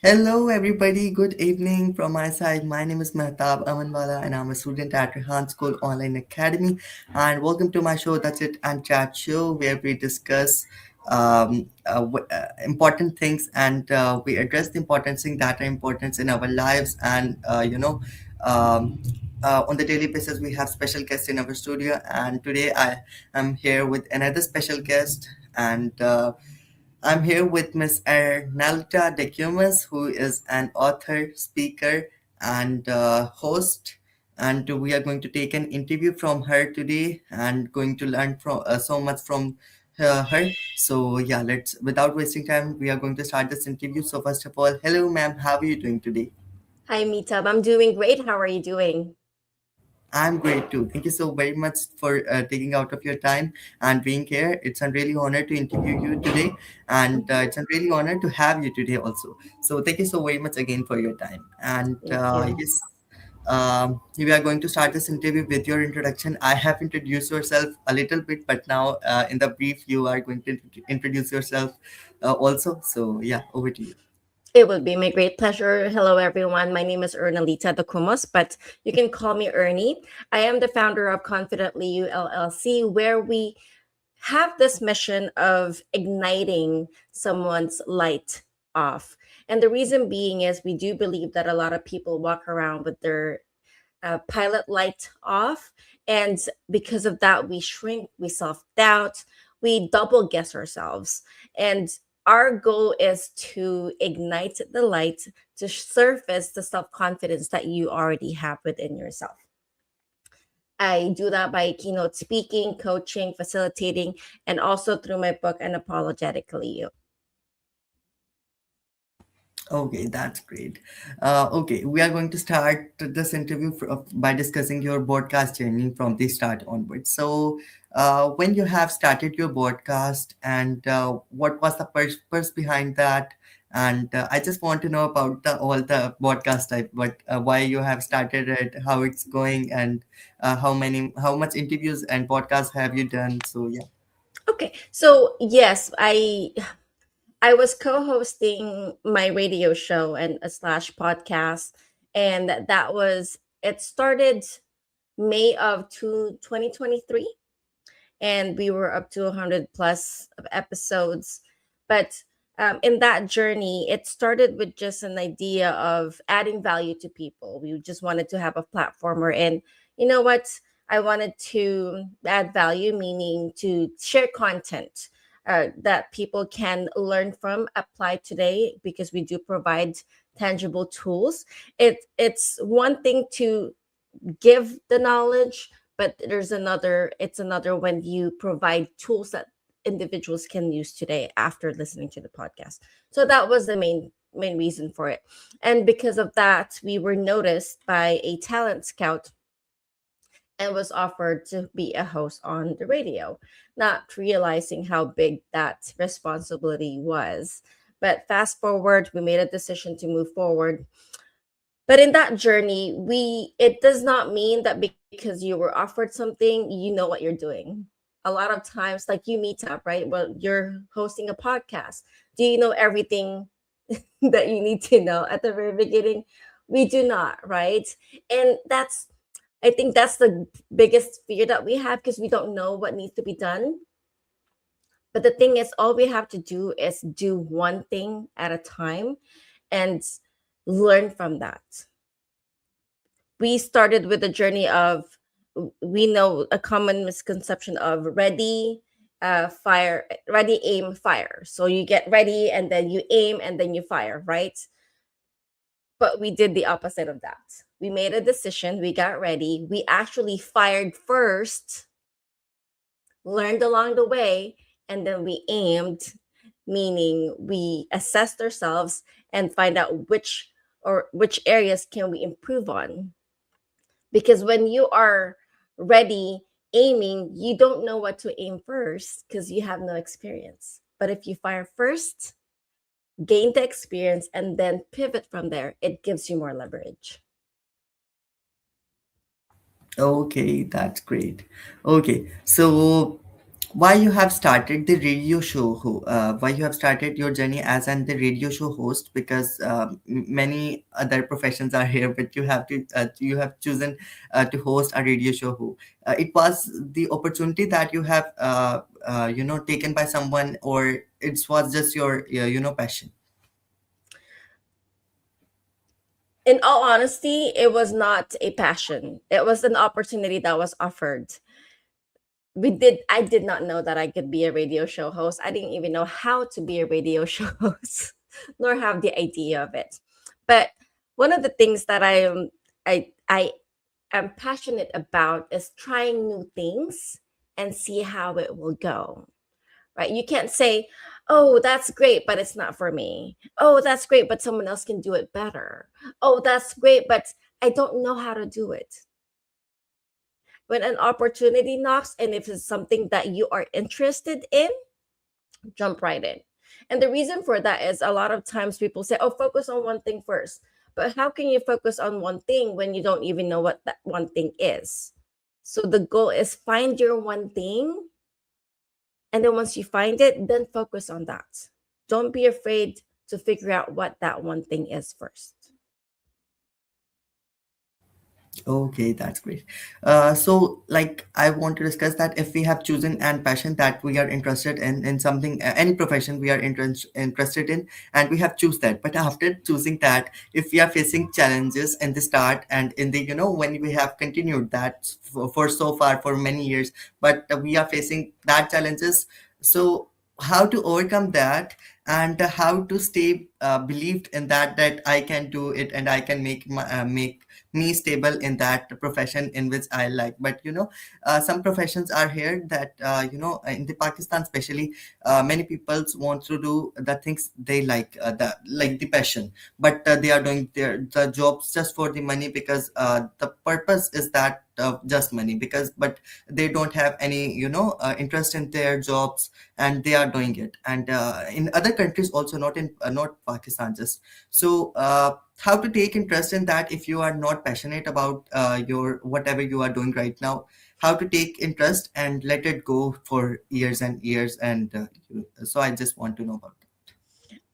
Hello, everybody. Good evening from my side. My name is Mehtab Amanwala, and I'm a student at Rehan School Online Academy. And welcome to my show, That's It and Chat Show, where we discuss important things and we address the important things that are important in our lives. Um, on the daily basis, we have special guests in our studio. And today I am here with another special guest. And I'm here with Miss Ernelita Dacumos, who is an author, speaker, and host. And we are going to take an interview from her today and going to learn from so much from her. So yeah, let's without wasting time, we are going to start this interview. So first of all, hello, ma'am. How are you doing today? Hi, Meetup. I'm doing great. How are you doing? I'm great too. Thank you so very much for taking out of your time and being here. It's a really honor to interview you today, and Mhm. it's a really honor to have you today also. So thank you so very much again for your time. And Thank you. yes, we are going to start this interview with your introduction. I have introduced yourself a little bit, but now in the brief, you are going to introduce yourself also. So yeah, over to you. It would be my great pleasure. Hello, everyone. My name is Ernelita Dacumos, but you can call me Ernie. I am the founder of Confidently You LLC, where we have this mission of igniting someone's light off. And the reason being is we do believe that a lot of people walk around with their pilot light off. And because of that, we shrink, we self doubt, we double guess ourselves. And our goal is to ignite the light to surface the self confidence that you already have within yourself. I do that by keynote speaking, coaching, facilitating, and also through my book, Unapologetically You. Okay, that's great. Okay, we are going to start this interview by discussing your broadcast journey from the start onwards. So, when you have started your broadcast, and what was the purpose behind that? And I just want to know about the all the broadcast type, but why you have started it, how it's going, and how much interviews and podcasts have you done? So yeah. Okay, so yes, I was co-hosting my radio show and a slash podcast, and that was it started May of 2023, and we were up to 100 plus of episodes. But in that journey, it started with just an idea of adding value to people. We just wanted to have a platform where, and you know what? I wanted to add value, meaning to share content that people can learn from, apply today, because we do provide tangible tools. It's one thing to give the knowledge, but it's another when you provide tools that individuals can use today after listening to the podcast. So that was the main reason for it. And because of that, we were noticed by a talent scout and was offered to be a host on the radio, not realizing how big that responsibility was. But fast forward, we made a decision to move forward. But in that journey, we it does not mean that because you were offered something, you know what you're doing. A lot of times, like you meet up, right? Well, you're hosting a podcast. Do you know everything that you need to know at the very beginning? We do not, right? And I think that's the biggest fear that we have because we don't know what needs to be done. But the thing is, all we have to do is do one thing at a time and learn from that. We started with a journey of, we know a common misconception of ready, fire, ready, aim, fire. So you get ready and then you aim and then you fire, right? But we did the opposite of that. We made a decision, we got ready, we actually fired first, learned along the way, and then we aimed, meaning we assessed ourselves and find out which areas can we improve on. Because when you are ready aiming, you don't know what to aim first because you have no experience. But if you fire first, gain the experience, and then pivot from there, it gives you more leverage. Okay, that's great. Okay, so why you have started the radio show, why you have started your journey as an the radio show host, because many other professions are here, but you have chosen to host a radio show. Who It was the opportunity that you have taken by someone, or it was just your passion? In all honesty, it was not a passion. It was an opportunity that was offered. I did not know that I could be a radio show host. I didn't even know how to be a radio show host, nor have the idea of it. But one of the things that I am passionate about is trying new things and see how it will go. Right? You can't say, "Oh, that's great, but it's not for me." "Oh, that's great, but someone else can do it better." "Oh, that's great, but I don't know how to do it." When an opportunity knocks, and if it's something that you are interested in, jump right in. And the reason for that is a lot of times people say, "Oh, focus on one thing first." But how can you focus on one thing when you don't even know what that one thing is? So the goal is find your one thing, and then once you find it, then focus on that. Don't be afraid to figure out what that one thing is first. Okay, that's great. So, like, I want to discuss that if we have chosen and passion that we are interested in something, any profession we are interested in, and we have choose that. But after choosing that, if we are facing challenges in the start and in the when we have continued that for so far for many years, but we are facing that challenges. So, how to overcome that, and how to stay believed in that I can do it, and I can make me stable in that profession in which I like. But some professions are here that in the Pakistan especially, many people want to do the things they like, the passion, but they are doing the jobs just for the money, because the purpose is that just money, because but they don't have any interest in their jobs, and they are doing it. And in other countries also, not Pakistan just. So how to take interest in that if you are not passionate about your whatever you are doing right now, how to take interest and let it go for years and years. And so I just want to know about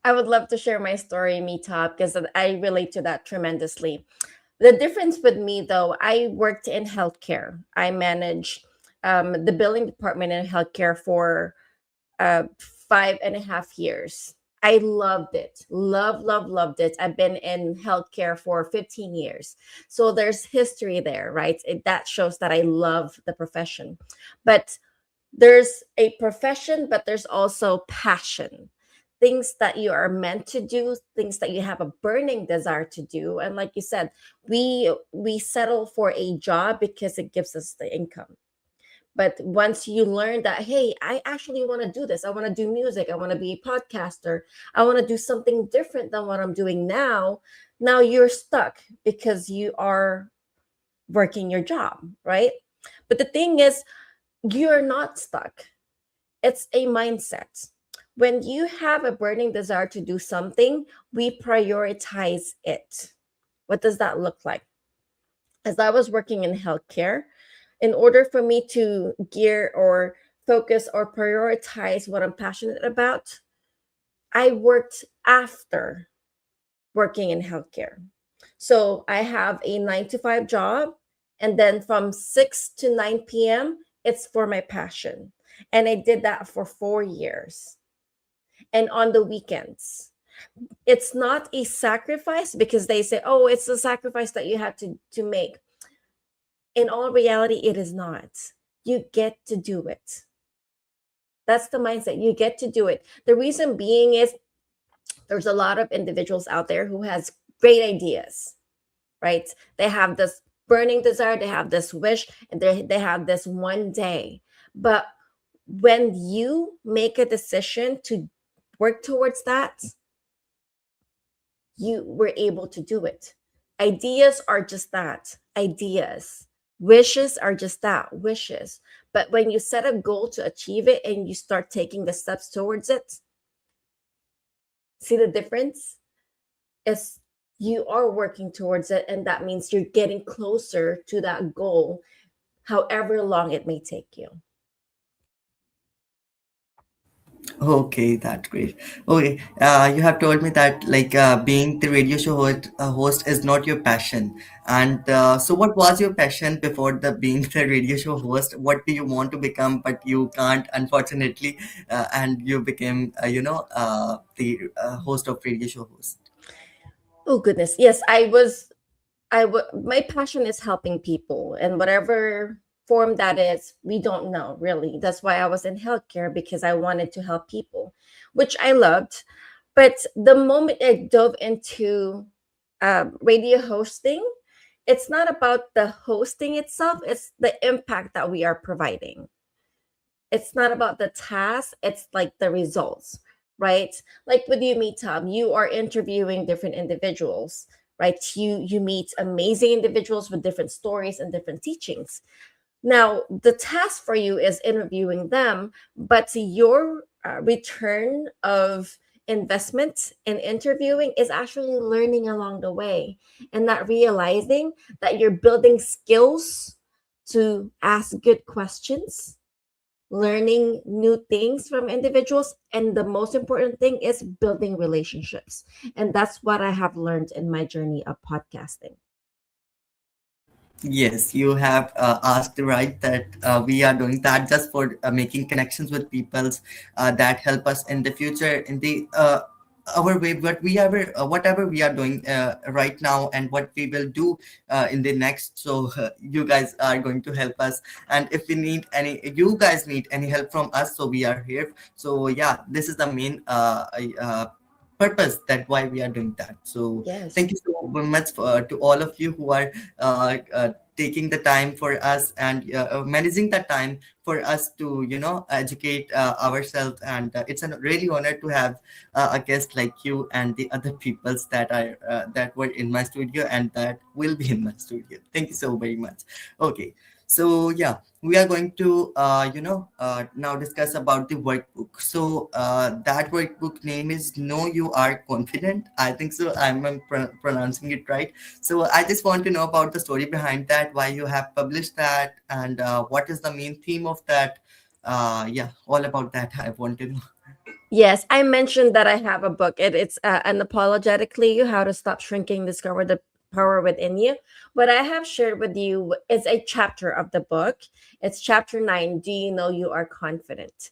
I would love to share my story, Meetup, because I relate to that tremendously. The difference with me, though, I worked in healthcare. I managed the billing department in healthcare for 5.5 years. I loved it. Loved it. I've been in healthcare for 15 years. So there's history there, right? That shows that I love the profession. But there's a profession, but there's also passion. Things that you are meant to do, things that you have a burning desire to do. And like you said, we settle for a job because it gives us the income. But once you learn that, hey, I actually want to do this, I want to do music, I want to be a podcaster, I want to do something different than what I'm doing now. Now you're stuck because you are working your job, right? But the thing is, you're not stuck. It's a mindset. When you have a burning desire to do something, we prioritize it. What does that look like? As I was working in healthcare, in order for me to gear or focus or prioritize what I'm passionate about, I worked after working in healthcare. So I have a 9 to 5 job, and then from 6 to 9 p.m., it's for my passion. And I did that for 4 years. And on the weekends, it's not a sacrifice because they say, oh, it's a sacrifice that you have to make. In all reality, it is not. You get to do it. That's the mindset. You get to do it. The reason being is there's a lot of individuals out there who has great ideas, right? They have this burning desire, they have this wish, and they have this one day. But when you make a decision to work towards that, you were able to do it. Ideas are just that, ideas. Wishes are just that, wishes. But when you set a goal to achieve it and you start taking the steps towards it, see the difference? Is you are working towards it, and that means you're getting closer to that goal, however long it may take you. Okay, that's great. Okay, you have told me that like being the radio show host is not your passion, and so what was your passion before the being the radio show host? What do you want to become, but you can't, unfortunately, and you became, the host of radio show host. Oh goodness. Yes, my passion is helping people, and whatever form that is, we don't know really. That's why I was in healthcare, because I wanted to help people, which I loved. But the moment I dove into radio hosting, it's not about the hosting itself, it's the impact that we are providing. It's not about the task, it's like the results, right? Like with you, Meetup, you are interviewing different individuals, right? You meet amazing individuals with different stories and different teachings. Now, the task for you is interviewing them, but your return of investment in interviewing is actually learning along the way, and not realizing that you're building skills to ask good questions, learning new things from individuals, and the most important thing is building relationships. And that's what I have learned in my journey of podcasting. Yes, you have asked right that we are doing that just for making connections with peoples that help us in the future in the our way, but we ever whatever we are doing right now and what we will do in the next. So you guys are going to help us, and if we need any, you guys need any help from us, so we are here. So yeah, this is the main purpose that why we are doing that. So Yes. thank you so much for, to all of you who are taking the time for us and managing the time for us to educate ourselves, and it's a really honor to have a guest like you and the other peoples that are that were in my studio and that will be in my studio. Thank you so very much. Okay, so yeah, we are going to now discuss about the workbook. So that workbook name is Know You Are Confident, I think so. I'm pronouncing it right. So I just want to know about the story behind that, why you have published that, and what is the main theme of that. Yeah, all about that I want to know. Yes, I mentioned that I have a book. It's Unapologetically You, How to Stop Shrinking, Discover the Power Within You. What I have shared with you is a chapter of the book. It's chapter 9. Do you know you are confident?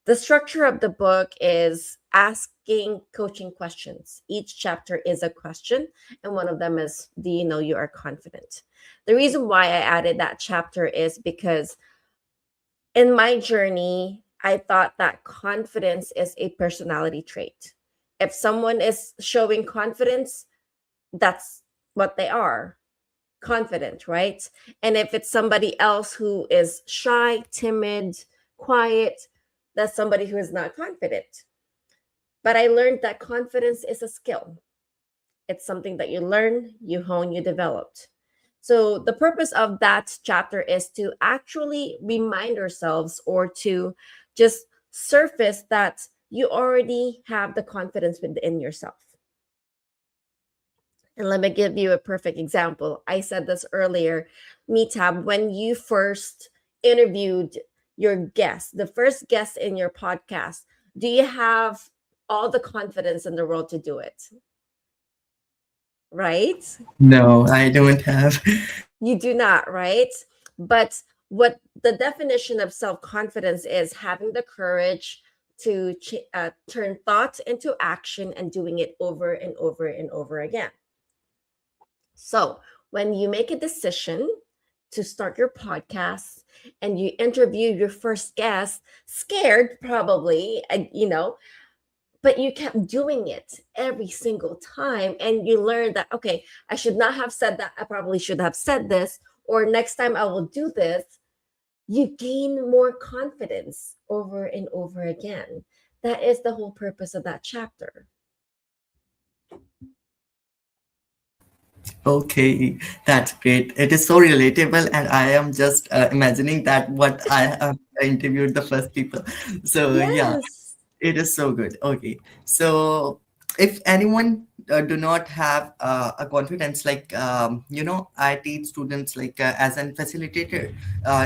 The structure of the book is asking coaching questions. Each chapter is a question, and one of them is, do you know you are confident? The reason why I added that chapter is because in my journey, I thought that confidence is a personality trait. If someone is showing confidence, that's what they are, confident, right? And if it's somebody else who is shy, timid, quiet, that's somebody who is not confident. But I learned that confidence is a skill. It's something that you learn, you hone, you developed. So the purpose of that chapter is to actually remind ourselves, or to just surface that you already have the confidence within yourself. And let me give you a perfect example. I said this earlier, Meetab, when you first interviewed your guest, the first guest in your podcast, do you have all the confidence in the world to do it? Right? No, I don't have. You do not, right? But what the definition of self confidence is, having the courage to turn thoughts into action and doing it over and over and over again. So, when you make a decision to start your podcast and you interview your first guest, scared probably, but you kept doing it every single time, and you learned that, okay, I should not have said that, I probably should have said this, or next time I will do this. You gain more confidence over and over again. That is the whole purpose of that chapter. Okay, that's great. It is so relatable, and I am just imagining that what I have interviewed the first people. So yeah, Yes. it is so good. Okay, so if anyone do not have a confidence, like I teach students like as an facilitator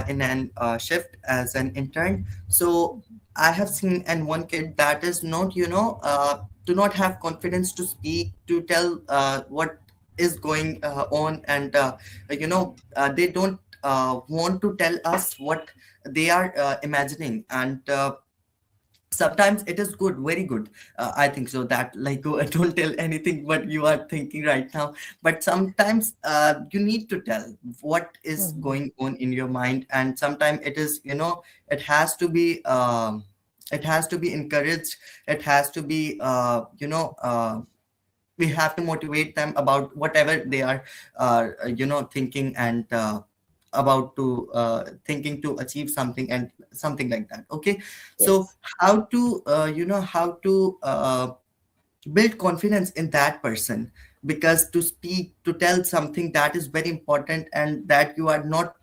in an shift as an intern. So I have seen and one kid that is not, do not have confidence to speak, to tell what is going on, and they don't want to tell us what they are imagining, and sometimes it is good, very good. I think so that like don't tell anything what you are thinking right now, but sometimes you need to tell what is Mhm. going on in your mind, and sometimes it is, it has to be it has to be encouraged. It has to be we have to motivate them about whatever they are thinking, and about to thinking to achieve something and something like that. Okay, so Yes. how to how to build confidence in that person, because to speak, to tell something, that is very important, and that you are not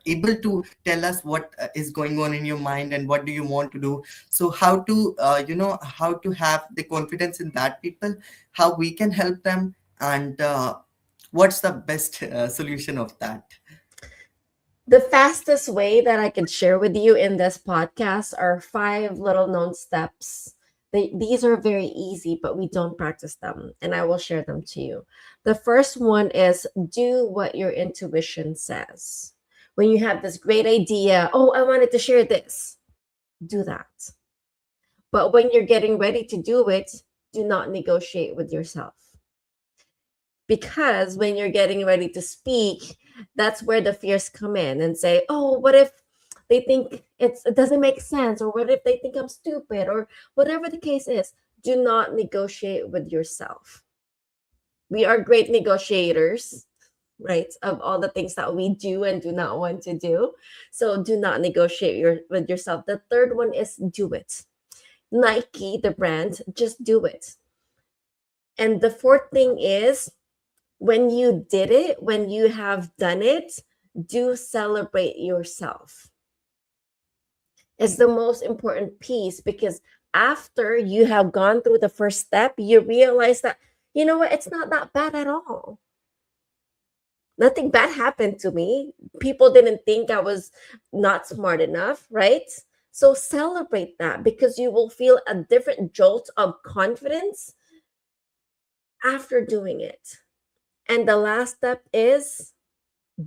able to tell us what is going on in your mind and what do you want to do. So how to how to have the confidence in that people, how we can help them, and what's the best solution of that? The fastest way that I could share with you in this podcast are five little known steps. These are very easy, but we don't practice them, and I will share them to you. The first one is do what your intuition says. When you have this great idea, oh, I wanted to share this, do that. But when you're getting ready to do it, do not negotiate with yourself. Because when you're getting ready to speak, that's where the fears come in and say, oh, what if they think it doesn't make sense, or what if they think I'm stupid, or whatever the case is. Do not negotiate with yourself. We are great negotiators, right, of all the things that we do and do not want to do. So do not negotiate with yourself. The third one is do it. Nike, the brand, just do it. And the fourth thing is, when you did it, when you have done it, do celebrate yourself. It's the most important piece, because after you have gone through the first step, you realize that, you know what, it's not that bad at all. Nothing bad happened to me. People didn't think I was not smart enough, right? So celebrate that, because you will feel a different jolt of confidence after doing it. And the last step is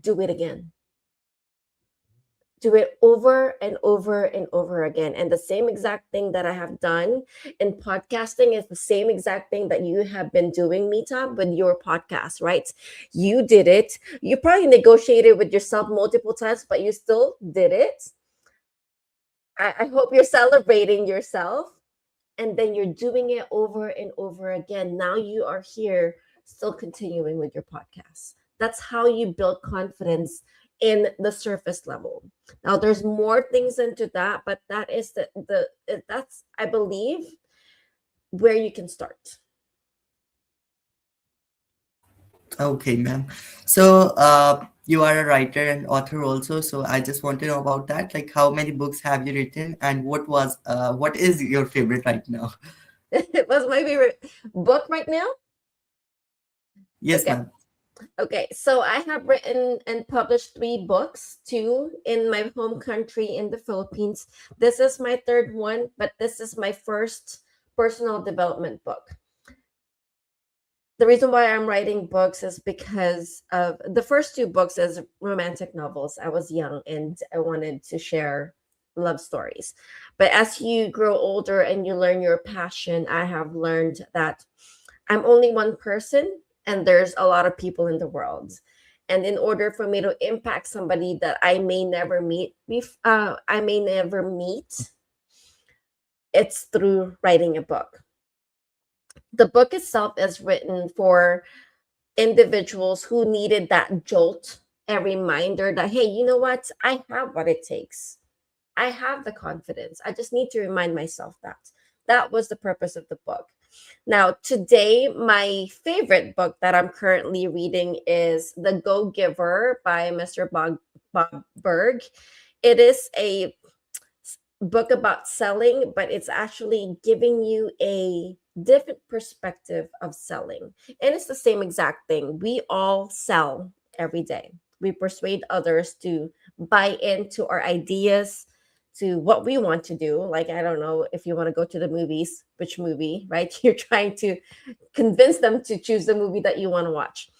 do it again. Do it over and over and over again. And the same exact thing that I have done in podcasting is the same exact thing that you have been doing, Mita, with your podcast, right? You did it. You probably negotiated with yourself multiple times, but you still did it. I hope you're celebrating yourself, and then you're doing it over and over again. Now you are here, still continuing with your podcast. That's how you build confidence in the surface level. Now there's more things into that, but that is the that's, I believe, where you can start. Okay, ma'am. So, you are a writer and author also. So, I just want to know about that. Like, how many books have you written, and what is your favorite right now? It was my favorite book right now. Yes, Okay. ma'am. Okay, so I have written and published three books, two in my home country in the Philippines. This is my third one, but this is my first personal development book. The reason why I'm writing books is because of the first two books as romantic novels. I was young and I wanted to share love stories. But as you grow older and you learn your passion, I have learned that I'm only one person and there's a lot of people in the world. And in order for me to impact somebody that I may never meet, it's through writing a book. The book itself is written for individuals who needed that jolt, a reminder that, hey, you know what? I have what it takes. I have the confidence. I just need to remind myself that. That was the purpose of the book. Now, today, my favorite book that I'm currently reading is The Go Giver by Mr. Bob Berg. It is a book about selling, but it's actually giving you a different perspective of selling. And it's the same exact thing. We all sell every day. We persuade others to buy into our ideas, to what we want to do. Like, I don't know, if you want to go to the movies, which movie, right? You're trying to convince them to choose the movie that you want to watch.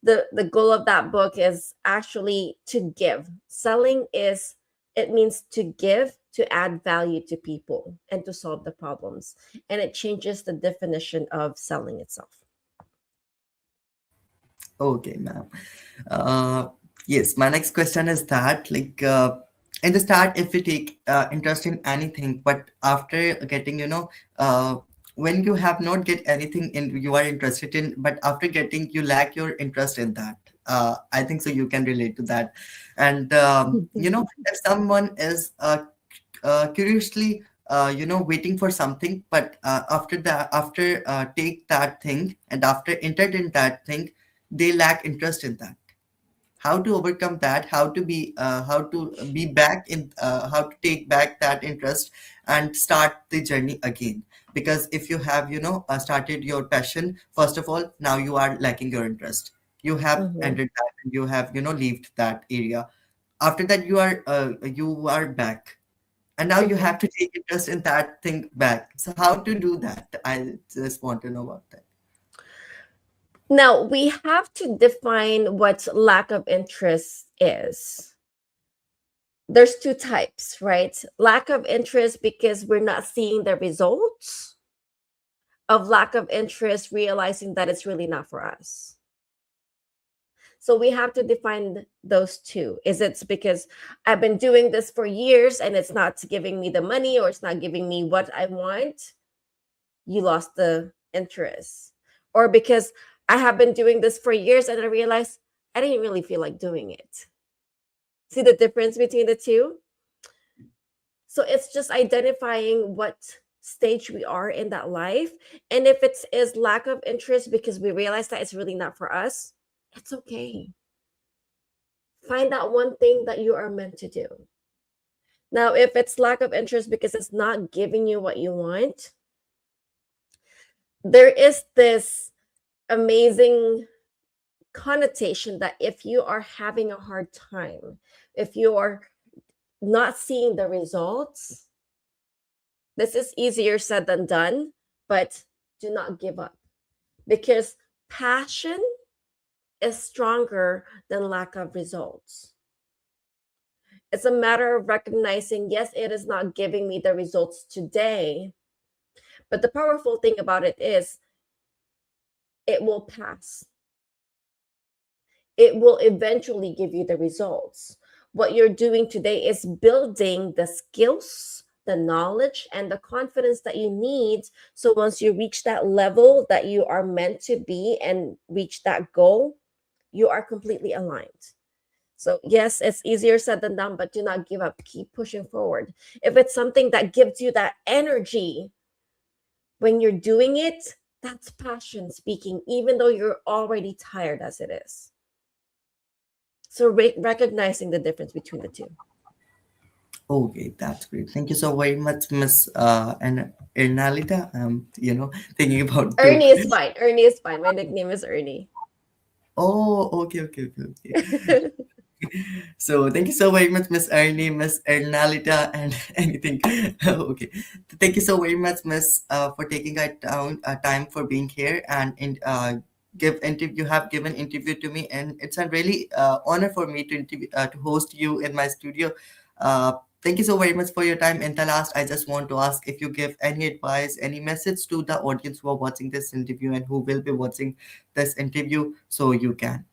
The goal of that book is actually to give. Selling is, it means to give, to add value to people and to solve the problems. And it changes the definition of selling itself. Okay, ma'am. Uh, yes, my next question is that, like, in the start, if you take interest in anything, but after getting, when you have not get anything in you are interested in, but after getting, you lack your interest in that. I think so. You can relate to that, and if someone is curiously waiting for something, but after take that thing and after entered in that thing, they lack interest in that. How to overcome that, how to be back in how to take back that interest and start the journey again. Because if you have started your passion, first of all, now you are lacking your interest. You have Mhm. entered that and you have left that area. After that, you are back, and now you Mhm. have to take interest in that thing back. So how to do that? I just want to know about that. Now, we have to define what lack of interest is. There's two types, right? Lack of interest because we're not seeing the results, of lack of interest realizing that it's really not for us. So we have to define those two. Is it because I've been doing this for years and it's not giving me the money, or it's not giving me what I want? You lost the interest. Or because I have been doing this for years and I realized I didn't really feel like doing it. See the difference between the two? So it's just identifying what stage we are in that life. And if it is lack of interest because we realize that it's really not for us, it's okay. Find that one thing that you are meant to do. Now, if it's lack of interest because it's not giving you what you want, there is this amazing connotation that if you are having a hard time, if you are not seeing the results, this is easier said than done, but do not give up, because passion is stronger than lack of results. It's a matter of recognizing, yes, it is not giving me the results today, but the powerful thing about it is it will pass. It will eventually give you the results. What you're doing today is building the skills, the knowledge, and the confidence that you need. So once you reach that level that you are meant to be and reach that goal, you are completely aligned. So, yes, it's easier said than done, but do not give up. Keep pushing forward. If it's something that gives you that energy when you're doing it, that's passion speaking, even though you're already tired as it is. So, recognizing the difference between the two. Okay, that's great. Thank you so very much, Miss and Ernalita. Thinking about to. Ernie is fine. Ernie is fine. My nickname is Ernie. Oh, okay, okay, okay, okay. So thank you so very much, Miss Ernie, Miss Ernalita, and anything. Okay, thank you so very much, Miss, for taking time for being here and give interview. You have given interview to me, and it's a really honor for me to interview to host you in my studio. Thank you so very much for your time. In the last, I just want to ask if you give any advice, any message to the audience who are watching this interview and who will be watching this interview, so you can.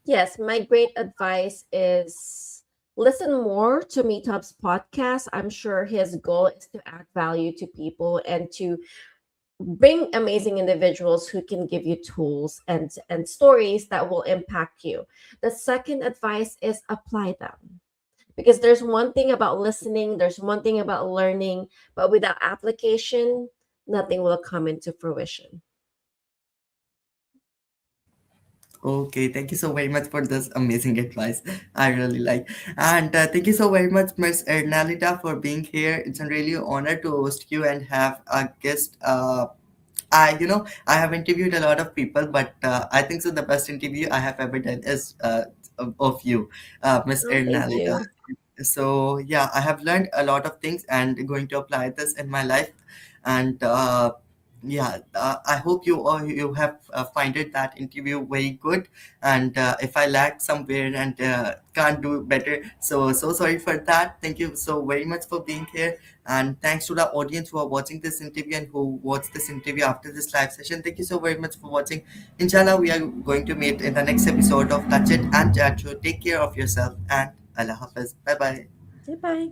Yes, my great advice is listen more to Meetup's podcast. I'm sure his goal is to add value to people and to bring amazing individuals who can give you tools and stories that will impact you. The second advice is apply them. Because there's one thing about listening, there's one thing about learning, but without application, nothing will come into fruition. Okay, thank you so very much for this amazing advice. I really like. And thank you so very much, Miss Ernalita, for being here. It's a really honor to host you and have a guest. I have interviewed a lot of people, but I think so the best interview I have ever done is of you, Miss Oh, thank Ernalita. you. So yeah, I have learned a lot of things and going to apply this in my life. And yeah, I hope you have find it that interview very good. And if I lack somewhere and can't do better, so sorry for that. Thank you so very much for being here, and thanks to the audience who are watching this interview and who watched this interview after this live session. Thank you so very much for watching. Inshallah, we are going to meet in the next episode of Touch It and Chat. So take care of yourself and Allah Hafiz. Bye bye. Goodbye.